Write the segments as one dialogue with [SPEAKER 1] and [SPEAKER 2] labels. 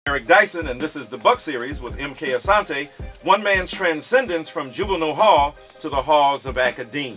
[SPEAKER 1] Eric Dyson, and this is the Buck Series with M.K. Asante, one man's transcendence from juvenile hall to the halls of academia.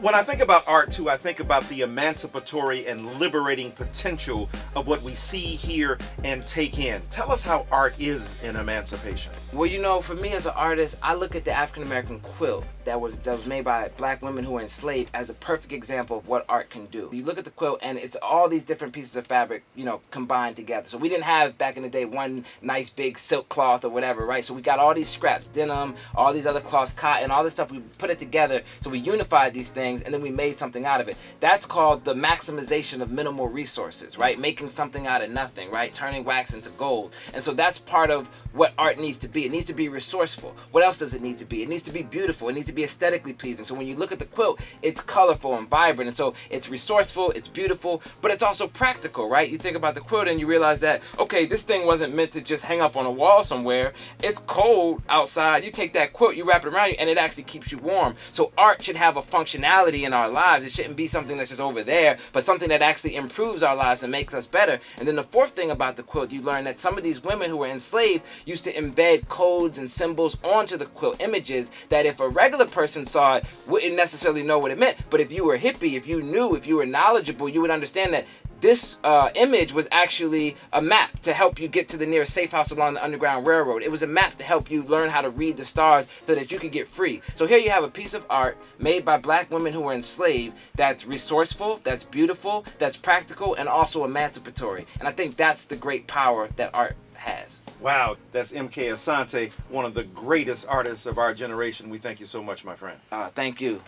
[SPEAKER 1] When I think about art too, I think about the emancipatory and liberating potential of what we see, hear, and take in. Tell us how art is in emancipation.
[SPEAKER 2] Well, you know, for me as an artist, I look at the African-American quilt that was made by black women who were enslaved as a perfect example of what art can do. You look at the quilt and it's all these different pieces of fabric, you know, combined together. So we didn't have, back in the day, one nice big silk cloth or whatever, right? So we got all these scraps, denim, all these other cloths, cotton, all this stuff. We put it together, so we unified these things and then we made something out of it. That's called the maximization of minimal resources, right? Making something out of nothing, right? Turning wax into gold. And so that's part of what art needs to be. It needs to be resourceful. What else does it need to be? It needs to be beautiful. It needs to be aesthetically pleasing. So when you look at the quilt, it's colorful and vibrant. And so it's resourceful, it's beautiful, but it's also practical, right? You think about the quilt and you realize that, okay, this thing wasn't meant to just hang up on a wall somewhere. It's cold outside. You take that quilt, you wrap it around you, and it actually keeps you warm. So art should have a functionality in our lives. It shouldn't be something that's just over there, but something that actually improves our lives and makes us better. And then the fourth thing about the quilt, you learn that some of these women who were enslaved used to embed codes and symbols onto the quilt, images that if a regular person saw it, wouldn't necessarily know what it meant. But if you were hippie, if you knew, if you were knowledgeable, you would understand that this image was actually a map to help you get to the nearest safe house along the Underground Railroad. It was a map to help you learn how to read the stars so that you could get free. So here you have a piece of art made by black women who were enslaved that's resourceful, that's beautiful, that's practical, and also emancipatory. And I think that's the great power that art has.
[SPEAKER 1] Wow, that's M.K. Asante, one of the greatest artists of our generation. We thank you so much, my friend.
[SPEAKER 2] Thank you.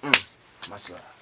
[SPEAKER 2] Much love.